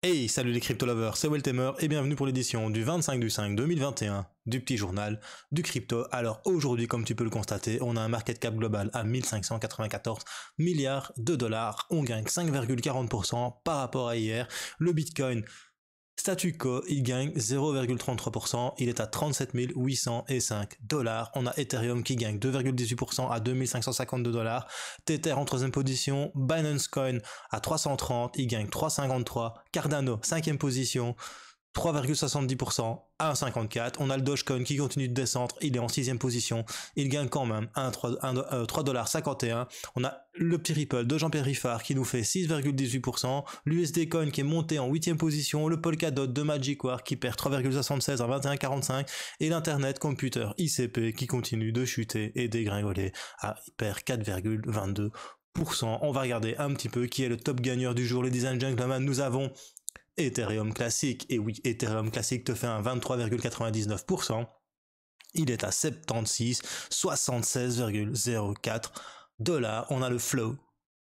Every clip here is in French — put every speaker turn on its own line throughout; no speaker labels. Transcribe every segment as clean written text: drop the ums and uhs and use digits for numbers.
Hey, salut les crypto lovers, c'est Weltemer et bienvenue pour l'édition du 25/5/2021 du petit journal du crypto. Alors aujourd'hui, comme tu peux le constater, on a un market cap global à 1594 milliards de dollars. On gagne 5,40% par rapport à hier. Le Bitcoin statu quo, il gagne 0,33%, il est à 37 805 dollars. On a Ethereum qui gagne 2,18% à 2552 dollars. Tether en troisième position, Binance Coin à 330, il gagne 3,53. Cardano, cinquième position, 3,70% à 1,54. On a le Dogecoin qui continue de descendre, il est en sixième position, il gagne quand même 3,51$. On a le petit Ripple de Jean-Pierre Riffard qui nous fait 6,18%, l'USD Coin qui est monté en huitième position, le Polkadot de Magicware qui perd 3,76 à 21,45 et l'Internet Computer ICP qui continue de chuter et dégringoler à perd 4,22%. On va regarder un petit peu qui est le top gagneur du jour, ladies and gentlemen. Nous avons Ethereum classique, et oui, Ethereum classique te fait un 23,99%. Il est à 76,04 dollars. On a le flow.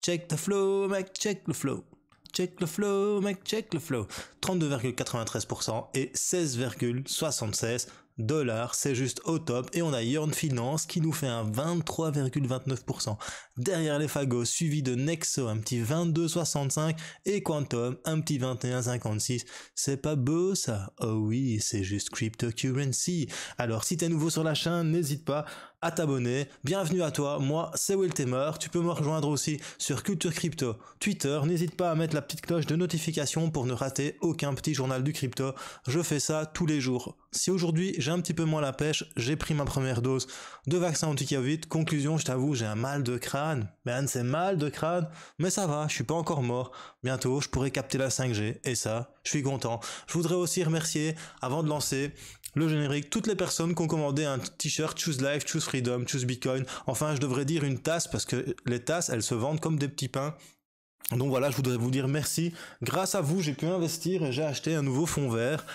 Check the flow, mec, check le flow. Check le flow, mec, check le flow. 32,93% et 16,76 dollars, c'est juste au top. Et on a Yearn Finance qui nous fait un 23,29%. Derrière les fagots, suivi de Nexo, un petit 22,65 et Quantum, un petit 21,56. C'est pas beau ça? Oh oui, c'est juste cryptocurrency. Alors si t'es nouveau sur la chaîne, n'hésite pas à t'abonner. Bienvenue à toi, moi c'est Weltemer. Tu peux me rejoindre aussi sur Culture Crypto Twitter. N'hésite pas à mettre la petite cloche de notification pour ne rater aucun petit journal du crypto. Je fais ça tous les jours. Si aujourd'hui j'ai un petit peu moins la pêche, j'ai pris ma première dose de vaccin anti-Covid. Conclusion, je t'avoue, j'ai un mal de crâne. Man, c'est mal de crâne, mais ça va, je suis pas encore mort. Bientôt, je pourrai capter la 5G, et ça, je suis content. Je voudrais aussi remercier, avant de lancer le générique, toutes les personnes qui ont commandé un t-shirt Choose Life, Choose Freedom, Choose Bitcoin. Enfin, je devrais dire une tasse, parce que les tasses, elles se vendent comme des petits pains. Donc voilà, je voudrais vous dire merci. Grâce à vous, j'ai pu investir et j'ai acheté un nouveau fond vert.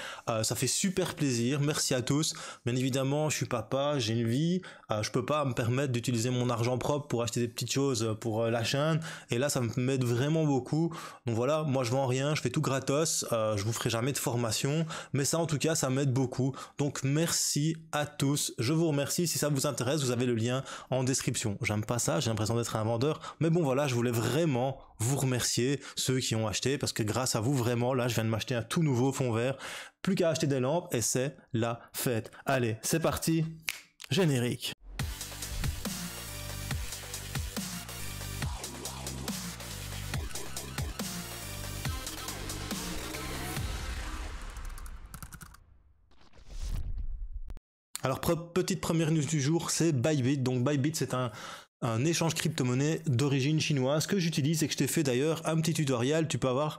Ça fait super plaisir. Merci à tous. Bien évidemment, je suis papa, j'ai une vie. Je peux pas me permettre d'utiliser mon argent propre pour acheter des petites choses pour la chaîne. Et là, ça m'aide vraiment beaucoup. Donc voilà, moi je vends rien, je fais tout gratos. Je vous ferai jamais de formation, mais ça en tout cas, ça m'aide beaucoup. Donc merci à tous. Je vous remercie. Si ça vous intéresse, vous avez le lien en description. J'aime pas ça, j'ai l'impression d'être un vendeur. Mais bon voilà, je voulais vraiment vous remercier ceux qui ont acheté parce que grâce à vous vraiment là je viens de m'acheter un tout nouveau fond vert, plus qu'à acheter des lampes et c'est la fête. Allez, c'est parti, générique. Alors petite première news du jour, c'est Bybit. Donc Bybit c'est un échange crypto-monnaie d'origine chinoise que j'utilise et que je t'ai fait d'ailleurs un petit tutoriel. Tu vas voir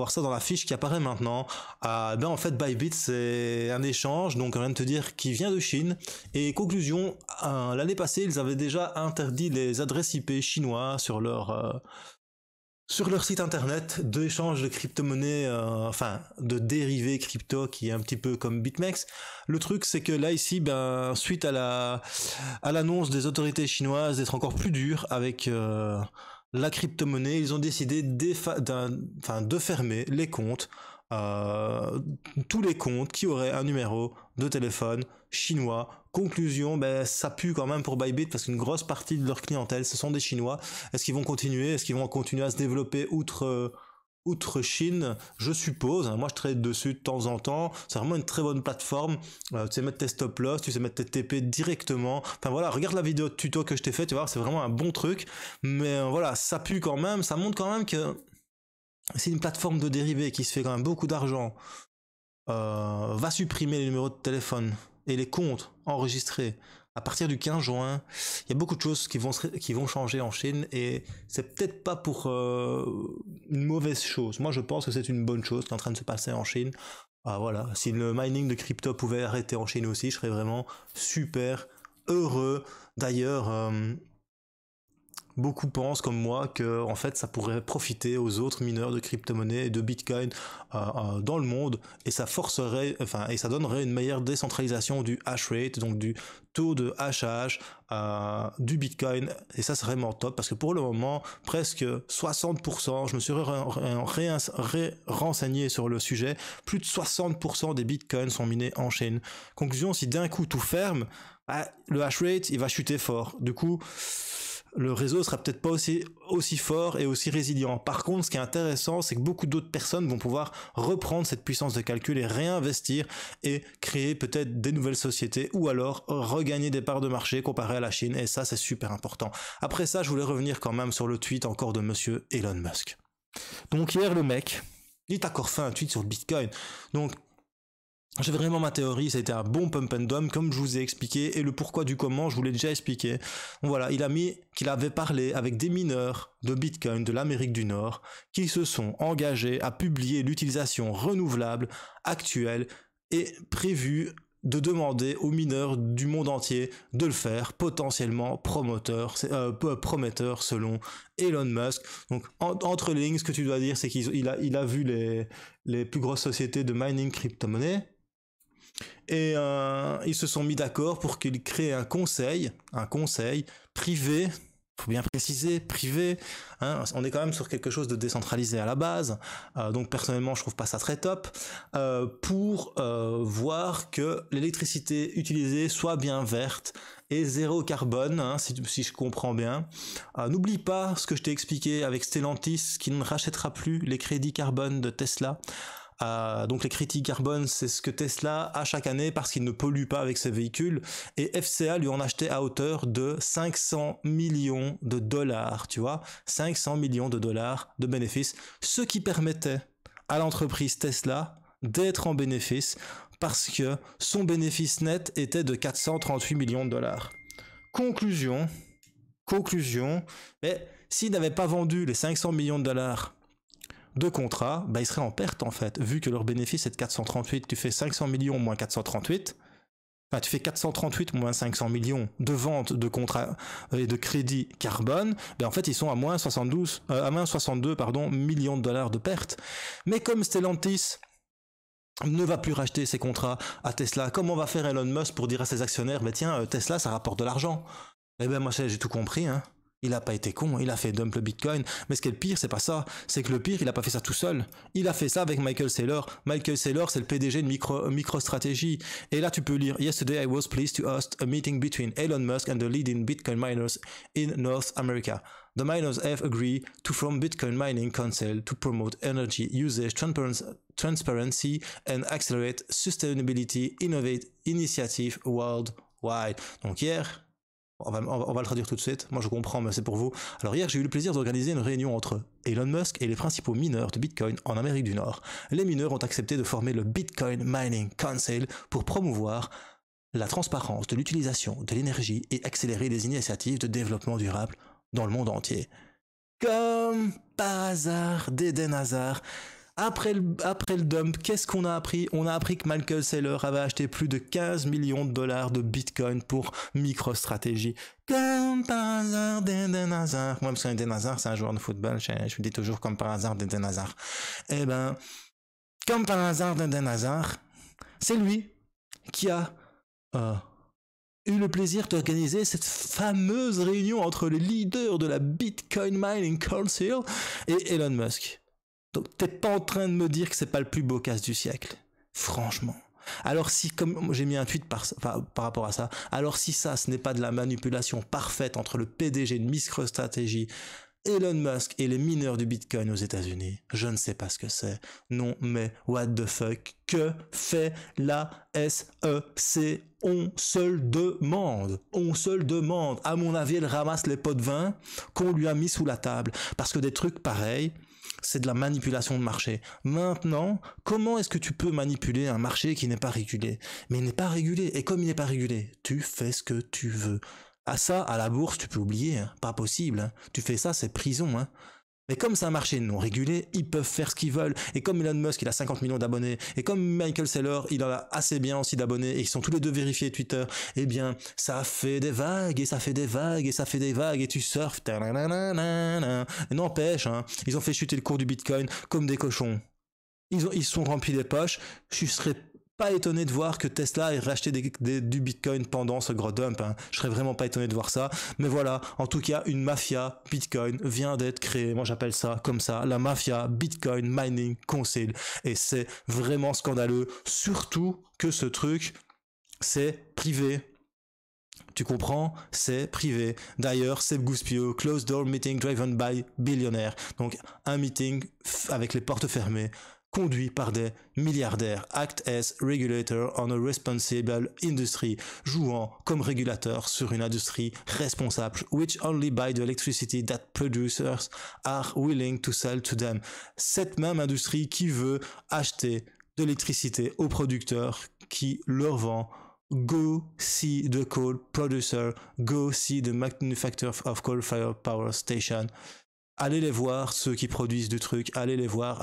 ça dans la fiche qui apparaît maintenant. En fait, Bybit, c'est un échange, donc on vient de te dire, qui vient de Chine. Et conclusion, l'année passée, ils avaient déjà interdit les adresses IP chinois sur leur site internet d'échange de crypto-monnaies, enfin de dérivés crypto qui est un petit peu comme BitMEX. Le truc c'est que là ici, suite à l'annonce des autorités chinoises d'être encore plus dures avec la crypto-monnaie, ils ont décidé de fermer les comptes, tous les comptes qui auraient un numéro de téléphone chinois. Conclusion, ça pue quand même pour Bybit parce qu'une grosse partie de leur clientèle, ce sont des Chinois. Est-ce qu'ils vont continuer? Est-ce qu'ils vont continuer à se développer outre Chine? Je suppose. Moi, je trade dessus de temps en temps. C'est vraiment une très bonne plateforme. Tu sais mettre tes stop loss, tu sais mettre tes TP directement. Enfin voilà, regarde la vidéo de tuto que je t'ai fait, tu vois, c'est vraiment un bon truc. Mais voilà, ça pue quand même. Ça montre quand même que c'est une plateforme de dérivés qui se fait quand même beaucoup d'argent. Va supprimer les numéros de téléphone et les comptes enregistrés à partir du 15 juin, il y a beaucoup de choses qui vont changer en Chine et c'est peut-être pas pour une mauvaise chose. Moi je pense que c'est une bonne chose qui est en train de se passer en Chine. Voilà, si le mining de crypto pouvait arrêter en Chine aussi, je serais vraiment super heureux. D'ailleurs, beaucoup pensent comme moi que en fait ça pourrait profiter aux autres mineurs de crypto-monnaies et de Bitcoin dans le monde, et ça forcerait, enfin, et ça donnerait une meilleure décentralisation du hash rate, donc du taux de hachage du Bitcoin, et ça c'est vraiment top, parce que pour le moment, presque 60%, je me suis renseigné sur le sujet, plus de 60% des Bitcoins sont minés en Chine. Conclusion, si d'un coup tout ferme, le hash rate il va chuter fort. Du coup, le réseau sera peut-être pas aussi fort et aussi résilient. Par contre, ce qui est intéressant, c'est que beaucoup d'autres personnes vont pouvoir reprendre cette puissance de calcul et réinvestir et créer peut-être des nouvelles sociétés, ou alors regagner des parts de marché comparé à la Chine, et ça c'est super important. Après ça, je voulais revenir quand même sur le tweet encore de monsieur Elon Musk. Donc hier, le mec, il a encore fait un tweet sur le Bitcoin. Donc j'ai vraiment ma théorie, ça a été un bon pump and dump, comme je vous ai expliqué, et le pourquoi du comment, je vous l'ai déjà expliqué. Donc voilà, il a mis qu'il avait parlé avec des mineurs de Bitcoin de l'Amérique du Nord, qui se sont engagés à publier l'utilisation renouvelable, actuelle et prévue, de demander aux mineurs du monde entier de le faire, potentiellement prometteur selon Elon Musk. Donc entre les lignes, ce que tu dois dire, c'est qu'il a vu les plus grosses sociétés de mining crypto-monnaie, et ils se sont mis d'accord pour qu'il crée un conseil privé, faut bien préciser, privé, hein, on est quand même sur quelque chose de décentralisé à la base, donc personnellement je trouve pas ça très top, pour voir que l'électricité utilisée soit bien verte et zéro carbone, hein, si je comprends bien. N'oublie pas ce que je t'ai expliqué avec Stellantis, qui ne rachètera plus les crédits carbone de Tesla. Donc les crédits carbone, c'est ce que Tesla a chaque année parce qu'il ne pollue pas avec ses véhicules, et FCA lui en achetait à hauteur de 500 millions de dollars, tu vois, 500 millions de dollars de bénéfices, ce qui permettait à l'entreprise Tesla d'être en bénéfice, parce que son bénéfice net était de 438 millions de dollars. Conclusion, mais s'il n'avait pas vendu les 500 millions de dollars de contrat, bah, ils seraient en perte en fait, vu que leur bénéfice est de 438, tu fais 500 millions moins 438, enfin tu fais 438 moins 500 millions de ventes de contrats et de crédits carbone, bah, en fait ils sont à moins 62 millions de dollars de pertes. Mais comme Stellantis ne va plus racheter ses contrats à Tesla, comment va faire Elon Musk pour dire à ses actionnaires, bah tiens, Tesla ça rapporte de l'argent? Eh ben moi j'ai tout compris, hein. Il a pas été con, il a fait dump le Bitcoin. Mais ce qui est le pire, c'est pas ça. C'est que le pire, il a pas fait ça tout seul. Il a fait ça avec Michael Saylor. Michael Saylor, c'est le PDG de MicroStrategy. Et là, tu peux lire: Yesterday, I was pleased to host a meeting between Elon Musk and the leading Bitcoin miners in North America. The miners have agreed to form Bitcoin Mining Council to promote energy usage transparency and accelerate sustainability initiative worldwide. Donc hier, on va le traduire tout de suite, moi je comprends mais c'est pour vous. Alors hier j'ai eu le plaisir d'organiser une réunion entre Elon Musk et les principaux mineurs de Bitcoin en Amérique du Nord. Les mineurs ont accepté de former le Bitcoin Mining Council pour promouvoir la transparence de l'utilisation de l'énergie et accélérer les initiatives de développement durable dans le monde entier. Comme par hasard d'Eden Hazard, après le dump, qu'est-ce qu'on a appris? On a appris que Michael Saylor avait acheté plus de 15 millions de dollars de Bitcoin pour MicroStrategy. Comme par hasard d'Eden Hazard. Moi, parce qu'Eden Hazard, c'est un joueur de football, je me dis toujours comme par hasard d'Eden Hazard. Eh ben, comme par hasard d'Eden Hazard, c'est lui qui a eu le plaisir d'organiser cette fameuse réunion entre les leaders de la Bitcoin Mining Council et Elon Musk. Donc t'es pas en train de me dire que c'est pas le plus beau casse du siècle, franchement. Alors si, comme j'ai mis un tweet par rapport à ça, alors si ça, ce n'est pas de la manipulation parfaite entre le PDG de MicroStrategy, Elon Musk et les mineurs du Bitcoin aux États-Unis, je ne sais pas ce que c'est. Non, mais what the fuck? Que fait la SEC? On se le demande. À mon avis, elle ramasse les pots de vin qu'on lui a mis sous la table. Parce que des trucs pareils, c'est de la manipulation de marché. Maintenant, comment est-ce que tu peux manipuler un marché qui n'est pas régulé? Mais il n'est pas régulé. Et comme il n'est pas régulé, tu fais ce que tu veux. À ça, à la bourse, tu peux oublier. Hein. Pas possible. Hein. Tu fais ça, c'est prison. Hein. Mais comme c'est un marché non régulé, ils peuvent faire ce qu'ils veulent. Et comme Elon Musk, il a 50 millions d'abonnés, et comme Michael Saylor, il en a assez bien aussi d'abonnés, et ils sont tous les deux vérifiés Twitter, eh bien, ça fait des vagues, et ça fait des vagues, et ça fait des vagues, et tu surfes. Et n'empêche, hein, ils ont fait chuter le cours du Bitcoin comme des cochons. Ils sont remplis les poches. Je serais pas étonné de voir que Tesla ait racheté du Bitcoin pendant ce gros dump. Hein. Je serais vraiment pas étonné de voir ça. Mais voilà, en tout cas, une mafia Bitcoin vient d'être créée. Moi, j'appelle ça comme ça, la mafia Bitcoin Mining Council. Et c'est vraiment scandaleux. Surtout que ce truc, c'est privé. Tu comprends? C'est privé. D'ailleurs, Seb Gouspio, Closed Door Meeting Driven by Billionaires. Donc, un meeting avec les portes fermées, conduit par des milliardaires, act as regulator on a responsible industry, jouant comme régulateur sur une industrie responsable, which only buy the electricity that producers are willing to sell to them. Cette même industrie qui veut acheter de l'électricité aux producteurs qui leur vend. Go see the coal producer, go see the manufacturer of coal-fired power station. Allez les voir, ceux qui produisent du truc, allez les voir.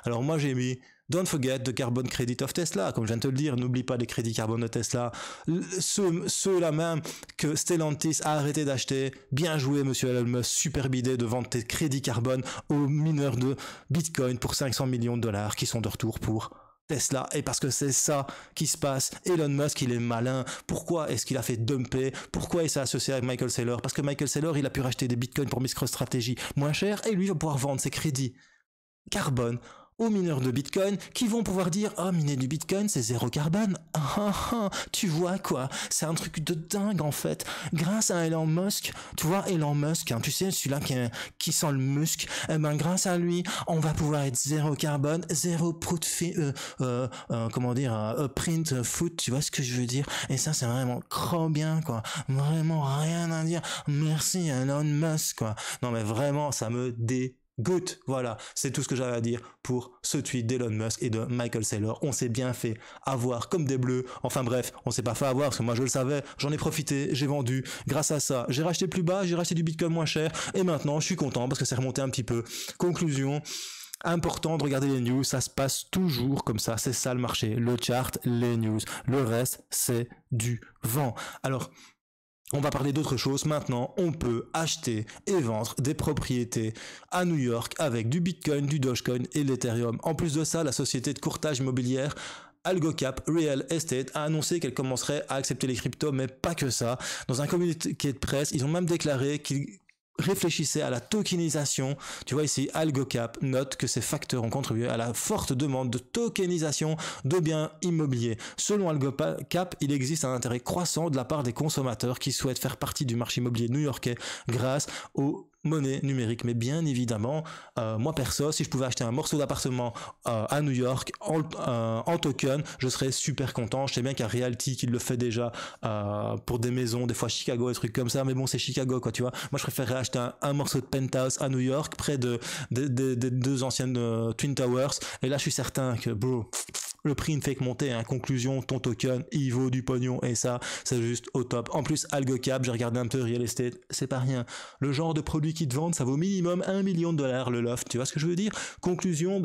Alors moi j'ai mis Don't forget the carbon credit of Tesla, comme je viens de te le dire, n'oublie pas les crédits carbone de Tesla. Ceux-là même que Stellantis a arrêté d'acheter. Bien joué monsieur Elon Musk, superbe idée de vendre tes crédits carbone aux mineurs de Bitcoin pour 500 millions de dollars qui sont de retour pour Tesla, et parce que c'est ça qui se passe. Elon Musk, il est malin. Pourquoi est-ce qu'il a fait dumper? Pourquoi il s'est associé avec Michael Saylor? Parce que Michael Saylor, il a pu racheter des bitcoins pour MicroStrategy moins cher, et lui va pouvoir vendre ses crédits carbone aux mineurs de Bitcoin qui vont pouvoir dire « Oh, miner du Bitcoin, c'est zéro carbone. Tu vois quoi? C'est un truc de dingue en fait. Grâce à Elon Musk, tu vois Elon Musk, hein, tu sais, celui-là qui sent le musc, eh ben grâce à lui, on va pouvoir être zéro carbone, zéro print foot, tu vois ce que je veux dire? Et ça, c'est vraiment trop bien, quoi. Vraiment rien à dire. Merci Elon Musk, quoi. Non mais vraiment, ça me dégoûte. Voilà, c'est tout ce que j'avais à dire pour ce tweet d'Elon Musk et de Michael Saylor. On s'est bien fait avoir comme des bleus. Enfin bref, on s'est pas fait avoir parce que moi je le savais, j'en ai profité, j'ai vendu. Grâce à ça, j'ai racheté plus bas, j'ai racheté du Bitcoin moins cher et maintenant je suis content parce que c'est remonté un petit peu. Conclusion, important de regarder les news, ça se passe toujours comme ça, c'est ça le marché, le chart, les news. Le reste, c'est du vent. Alors, on va parler d'autre chose. Maintenant, on peut acheter et vendre des propriétés à New York avec du Bitcoin, du Dogecoin et l'Ethereum. En plus de ça, la société de courtage immobilière AlgoCap Real Estate a annoncé qu'elle commencerait à accepter les cryptos, mais pas que ça. Dans un communiqué de presse, ils ont même déclaré qu'ils réfléchissait à la tokenisation. Tu vois ici, AlgoCap note que ces facteurs ont contribué à la forte demande de tokenisation de biens immobiliers. Selon AlgoCap, il existe un intérêt croissant de la part des consommateurs qui souhaitent faire partie du marché immobilier new-yorkais grâce aux monnaie numérique. Mais bien évidemment, moi perso, si je pouvais acheter un morceau d'appartement à New York en token, je serais super content. Je sais bien qu'il y a Realty qui le fait déjà pour des maisons, des fois Chicago, des trucs comme ça, mais bon, c'est Chicago, quoi, tu vois. Moi, je préférerais acheter un morceau de penthouse à New York, près des deux anciennes Twin Towers, et là, je suis certain que, bro, le prix ne fait que monter, hein. Conclusion, ton token, il vaut du pognon, et ça, c'est juste au top. En plus, AlgoCap, j'ai regardé un peu Real Estate, c'est pas rien. Le genre de produit qu'ils te vendent, ça vaut minimum 1 million de dollars le loft, tu vois ce que je veux dire? Conclusion,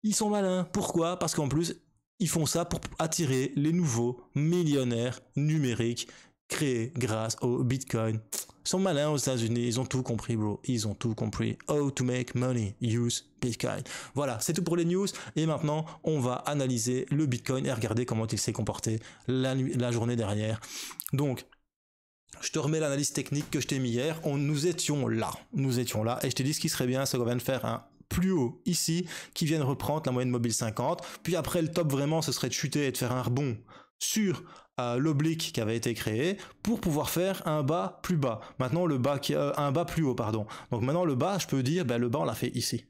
ils sont malins. Pourquoi? Parce qu'en plus, ils font ça pour attirer les nouveaux millionnaires numériques créés grâce au Bitcoin. Ils sont malins aux États-Unis, ils ont tout compris, bro. Ils ont tout compris. How to make money, use Bitcoin. Voilà, c'est tout pour les news. Et maintenant, on va analyser le Bitcoin et regarder comment il s'est comporté la journée dernière. Donc, je te remets l'analyse technique que je t'ai mis hier. Nous étions là. Et je t'ai dit ce qui serait bien, c'est qu'on vient de faire un plus haut ici, qui vienne reprendre la moyenne mobile 50. Puis après, le top vraiment, ce serait de chuter et de faire un rebond sur l'oblique qui avait été créé pour pouvoir faire un bas plus bas. Maintenant, un bas plus haut, pardon. Donc maintenant, le bas, je peux dire, le bas, on l'a fait ici.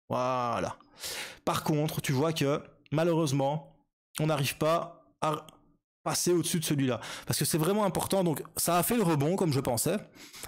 Voilà. Par contre, tu vois que, malheureusement, on n'arrive pas à passer au-dessus de celui-là. Parce que c'est vraiment important. Donc, ça a fait le rebond, comme je pensais.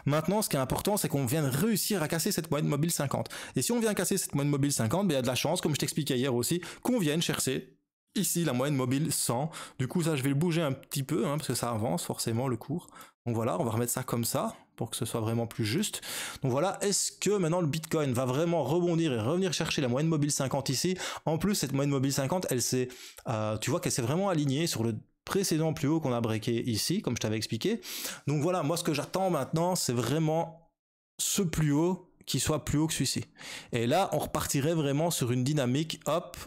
Maintenant, ce qui est important, c'est qu'on vienne réussir à casser cette moyenne mobile 50. Et si on vient casser cette moyenne mobile 50, il y a de la chance, comme je t'expliquais hier aussi, qu'on vienne chercher ici la moyenne mobile 100. Du coup, ça, je vais le bouger un petit peu, parce que ça avance forcément le cours. Donc voilà, on va remettre ça comme ça, pour que ce soit vraiment plus juste. Donc voilà, est-ce que maintenant le Bitcoin va vraiment rebondir et revenir chercher la moyenne mobile 50 ici? En plus, cette moyenne mobile 50, elle s'est, tu vois qu'elle s'est vraiment alignée sur le précédent plus haut qu'on a breaké ici, comme je t'avais expliqué. Donc voilà, moi ce que j'attends maintenant, c'est vraiment ce plus haut qui soit plus haut que celui-ci. Et là, on repartirait vraiment sur une dynamique hop,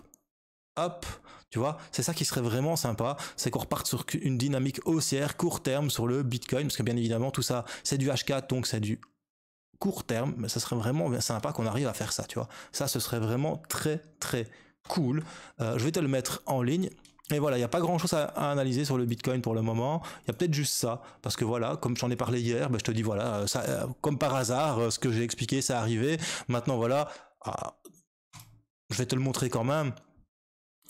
hop, tu vois, c'est ça qui serait vraiment sympa, c'est qu'on reparte sur une dynamique haussière court terme sur le Bitcoin, parce que bien évidemment tout ça c'est du H4, donc c'est du court terme, mais ça serait vraiment sympa qu'on arrive à faire ça, tu vois. Ça, ce serait vraiment très très cool. Je vais te le mettre en ligne. Et voilà, il n'y a pas grand chose à analyser sur le Bitcoin pour le moment. Il y a peut-être juste ça. Parce que voilà, comme j'en ai parlé hier, je te dis voilà, ça, comme par hasard, ce que j'ai expliqué, c'est arrivé. Maintenant voilà, je vais te le montrer quand même.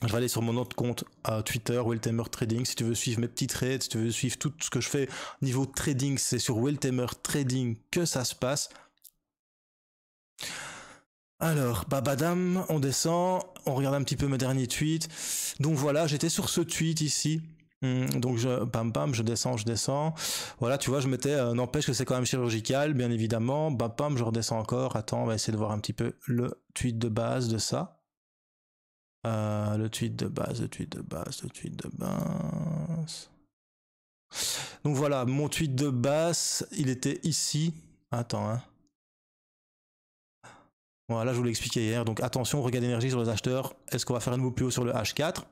Je vais aller sur mon autre compte Twitter, Weltamer Trading, si tu veux suivre mes petits trades, si tu veux suivre tout ce que je fais niveau trading, c'est sur Weltamer Trading que ça se passe. Alors, babadam, on descend, on regarde un petit peu mes derniers tweets. Donc voilà, j'étais sur ce tweet ici. Donc bam bam, je descends. Voilà, tu vois, je mettais, n'empêche que c'est quand même chirurgical, bien évidemment. Bam bam, je redescends encore. Attends, on va essayer de voir un petit peu le tweet de base de ça. Le tweet de base. Donc voilà, mon tweet de base, il était ici. Attends, hein. Voilà, je vous l'ai expliqué hier. Donc attention, regain d'énergie sur les acheteurs. Est-ce qu'on va faire un nouveau plus haut sur le H4?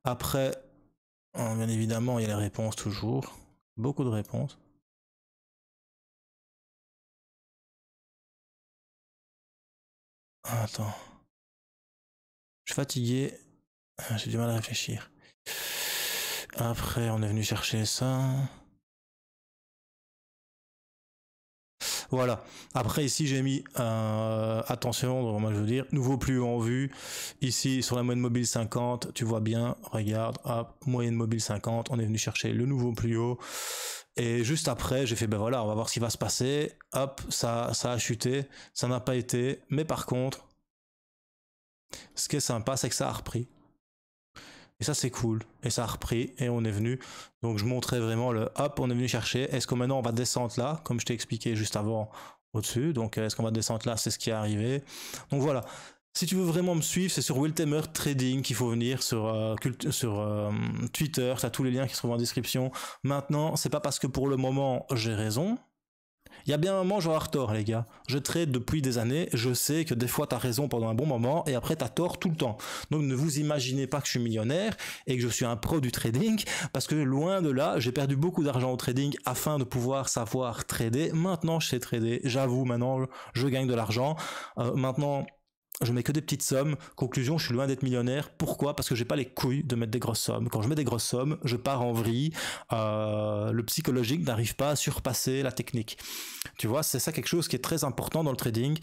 Après, bien évidemment, il y a les réponses toujours. Beaucoup de réponses. Attends. Je suis fatigué. J'ai du mal à réfléchir. Après, on est venu chercher ça. Voilà. Après, ici, j'ai mis, attention, moi je veux dire, nouveau plus haut en vue. Ici, sur la moyenne mobile 50, tu vois bien, regarde, hop, moyenne mobile 50, on est venu chercher le nouveau plus haut. Et juste après, j'ai fait, ben voilà, on va voir ce qui va se passer. Hop, ça a chuté, ça n'a pas été. Mais par contre, ce qui est sympa, c'est que ça a repris. Et ça, c'est cool. Et ça a repris et on est venu. Donc, je montrais vraiment le hop, on est venu chercher. Est-ce que maintenant on va descendre là, comme je t'ai expliqué juste avant au-dessus. Donc, est-ce qu'on va descendre là? C'est ce qui est arrivé. Donc, voilà. Si tu veux vraiment me suivre, c'est sur Weltamer Trading qu'il faut venir sur Twitter. Tu as tous les liens qui se trouvent en description. Maintenant, c'est pas parce que pour le moment j'ai raison. Il y a bien un moment, j'aurai tort, les gars. Je trade depuis des années, je sais que des fois, t'as raison pendant un bon moment, et après, t'as tort tout le temps. Donc, ne vous imaginez pas que je suis millionnaire et que je suis un pro du trading, parce que loin de là, j'ai perdu beaucoup d'argent au trading afin de pouvoir savoir trader. Maintenant, je sais trader. J'avoue, maintenant, je gagne de l'argent. Maintenant, je mets que des petites sommes. Conclusion, je suis loin d'être millionnaire. Pourquoi? Parce que j'ai pas les couilles de mettre des grosses sommes. Quand je mets des grosses sommes, je pars en vrille. Le psychologique n'arrive pas à surpasser la technique. Tu vois, c'est ça quelque chose qui est très important dans le trading.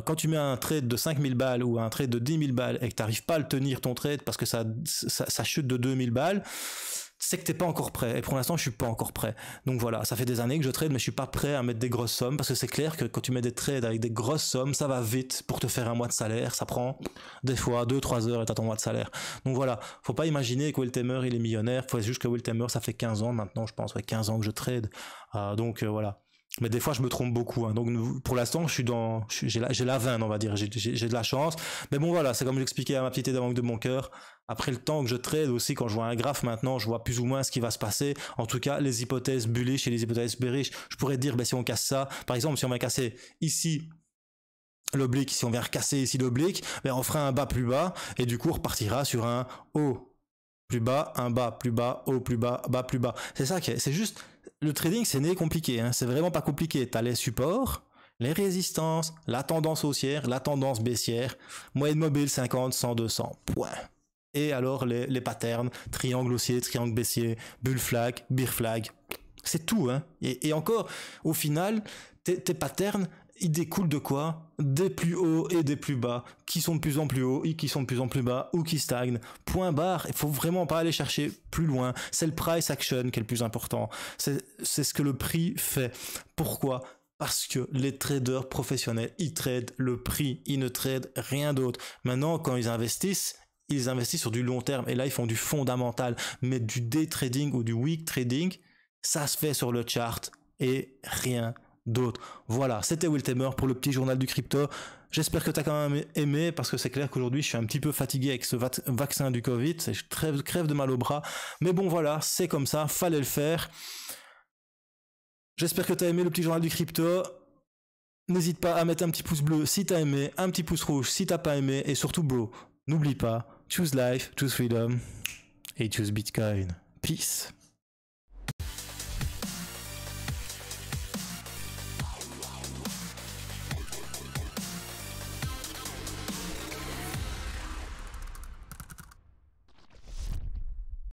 Quand tu mets un trade de 5000 balles ou un trade de 10 000 balles et que tu n'arrives pas à le tenir ton trade parce que ça chute de 2000 balles, c'est que t'es pas encore prêt. Et pour l'instant, je suis pas encore prêt. Donc voilà, ça fait des années que je trade, mais je suis pas prêt à mettre des grosses sommes parce que c'est clair que quand tu mets des trades avec des grosses sommes, ça va vite pour te faire un mois de salaire. Ça prend des fois 2-3 heures et t'as ton mois de salaire. Donc voilà, faut pas imaginer que Weltamer il est millionnaire. Faut juste que Weltamer, ça fait 15 ans maintenant, je pense, 15 ans que je trade. Donc voilà. Mais des fois, je me trompe beaucoup. Hein. Donc, pour l'instant, j'ai la veine, on va dire. J'ai de la chance. Mais bon, voilà, c'est comme j'expliquais à ma petite banque de mon cœur. Après le temps que je trade aussi, quand je vois un graphe maintenant, je vois plus ou moins ce qui va se passer. En tout cas, les hypothèses bullish et les hypothèses bearish, je pourrais dire, ben, si on casse ça, par exemple, si on va casser ici l'oblique, si on vient recasser ici l'oblique, ben, on fera un bas plus bas et du coup, on repartira sur un haut plus bas, un bas plus bas, haut plus bas, bas plus bas. C'est ça qui est, c'est juste, le trading, c'est né compliqué, hein. C'est vraiment pas compliqué. T'as les supports, les résistances, la tendance haussière, la tendance baissière, moyenne mobile 50, 100, 200, point. Et alors les patterns, triangle haussier, triangle baissier, bull flag, bear flag, c'est tout, hein. Et encore, au final, tes patterns, ils découlent de quoi? Des plus hauts et des plus bas, qui sont de plus en plus hauts et qui sont de plus en plus bas, ou qui stagnent. Point barre, il faut vraiment pas aller chercher plus loin. C'est le price action qui est le plus important. C'est ce que le prix fait. Pourquoi? Parce que les traders professionnels, ils tradent le prix, ils ne tradent rien d'autre. Maintenant, quand ils investissent sur du long terme, et là, ils font du fondamental, mais du day trading ou du week trading, Ça se fait sur le chart et rien d'autre. Voilà, c'était Wiltemer pour le petit journal du crypto. J'espère que tu as quand même aimé, parce que c'est clair qu'aujourd'hui je suis un petit peu fatigué avec ce vaccin du Covid, je crève de mal au bras. Mais bon voilà, c'est comme ça, fallait le faire. J'espère que tu as aimé le petit journal du crypto. N'hésite pas à mettre un petit pouce bleu si t'as aimé, un petit pouce rouge si t'as pas aimé, et surtout bro, n'oublie pas, choose life, choose freedom, et choose Bitcoin. Peace.